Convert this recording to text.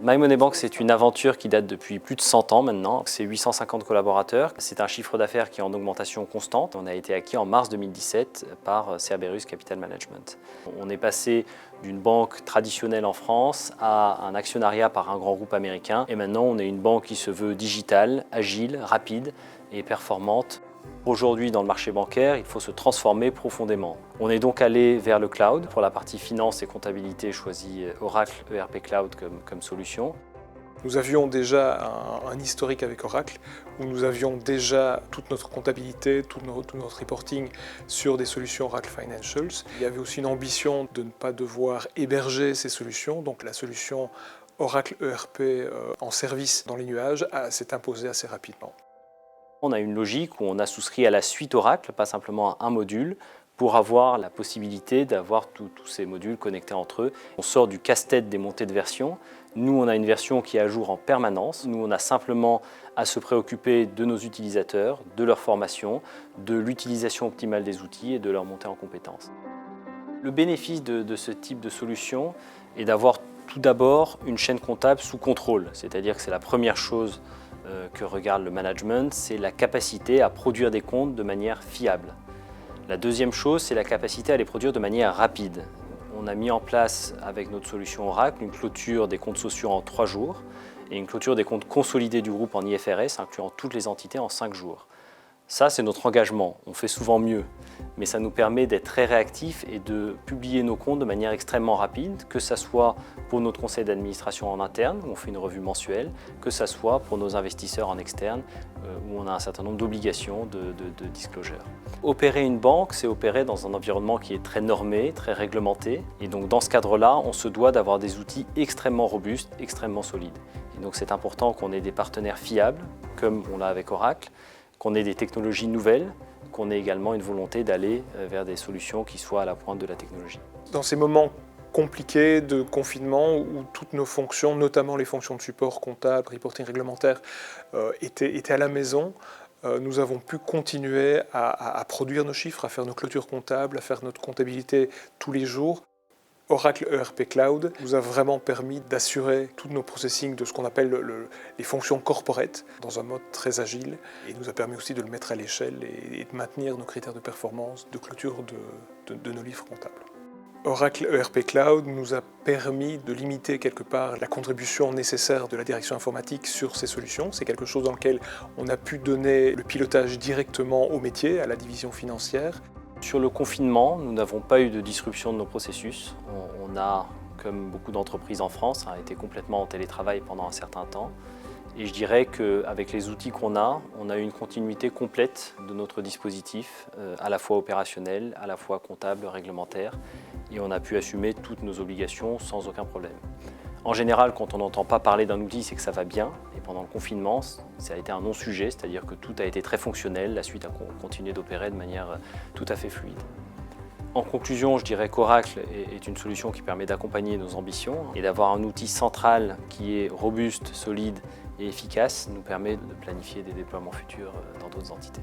My Money Bank, c'est une aventure qui date depuis plus de 100 ans maintenant. C'est 850 collaborateurs. C'est un chiffre d'affaires qui est en augmentation constante. On a été acquis en mars 2017 par Cerberus Capital Management. On est passé d'une banque traditionnelle en France à un actionnariat par un grand groupe américain. Et maintenant, on est une banque qui se veut digitale, agile, rapide et performante. Aujourd'hui, dans le marché bancaire, il faut se transformer profondément. On est donc allé vers le cloud. Pour la partie finance et comptabilité, choisi Oracle ERP Cloud comme solution. Nous avions déjà un historique avec Oracle, où nous avions déjà toute notre comptabilité, tout notre reporting sur des solutions Oracle Financials. Il y avait aussi une ambition de ne pas devoir héberger ces solutions, donc la solution Oracle ERP en service dans les nuages s'est imposée assez rapidement. On a une logique où on a souscrit à la suite Oracle, pas simplement à un module, pour avoir la possibilité d'avoir tous ces modules connectés entre eux. On sort du casse-tête des montées de version. Nous, on a une version qui est à jour en permanence. Nous, on a simplement à se préoccuper de nos utilisateurs, de leur formation, de l'utilisation optimale des outils et de leur montée en compétences. Le bénéfice de ce type de solution est d'avoir tout d'abord une chaîne comptable sous contrôle, c'est-à-dire que c'est la première chose que regarde le management, c'est la capacité à produire des comptes de manière fiable. La deuxième chose, c'est la capacité à les produire de manière rapide. On a mis en place avec notre solution Oracle une clôture des comptes sociaux en 3 jours et une clôture des comptes consolidés du groupe en IFRS, incluant toutes les entités en 5 jours. Ça, c'est notre engagement. On fait souvent mieux, mais ça nous permet d'être très réactifs et de publier nos comptes de manière extrêmement rapide, que ce soit pour notre conseil d'administration en interne, où on fait une revue mensuelle, que ce soit pour nos investisseurs en externe, où on a un certain nombre d'obligations de disclosure. Opérer une banque, c'est opérer dans un environnement qui est très normé, très réglementé. Et donc dans ce cadre-là, on se doit d'avoir des outils extrêmement robustes, extrêmement solides. Et donc c'est important qu'on ait des partenaires fiables, comme on l'a avec Oracle, qu'on ait des technologies nouvelles, qu'on ait également une volonté d'aller vers des solutions qui soient à la pointe de la technologie. Dans ces moments compliqués de confinement où toutes nos fonctions, notamment les fonctions de support comptable, reporting réglementaire, étaient à la maison, nous avons pu continuer à produire nos chiffres, à faire nos clôtures comptables, à faire notre comptabilité tous les jours. Oracle ERP Cloud nous a vraiment permis d'assurer tous nos processing de ce qu'on appelle les fonctions corporate dans un mode très agile et nous a permis aussi de le mettre à l'échelle et de maintenir nos critères de performance, de clôture de nos livres comptables. Oracle ERP Cloud nous a permis de limiter quelque part la contribution nécessaire de la direction informatique sur ces solutions. C'est quelque chose dans lequel on a pu donner le pilotage directement au métier, à la division financière. Sur le confinement, nous n'avons pas eu de disruption de nos processus. On a, comme beaucoup d'entreprises en France, été complètement en télétravail pendant un certain temps. Et je dirais qu'avec les outils qu'on a, on a eu une continuité complète de notre dispositif, à la fois opérationnel, à la fois comptable, réglementaire, et on a pu assumer toutes nos obligations sans aucun problème. En général, quand on n'entend pas parler d'un outil, c'est que ça va bien. Et pendant le confinement, ça a été un non-sujet, c'est-à-dire que tout a été très fonctionnel. La suite a continué d'opérer de manière tout à fait fluide. En conclusion, je dirais qu'Oracle est une solution qui permet d'accompagner nos ambitions et d'avoir un outil central qui est robuste, solide et efficace nous permet de planifier des déploiements futurs dans d'autres entités.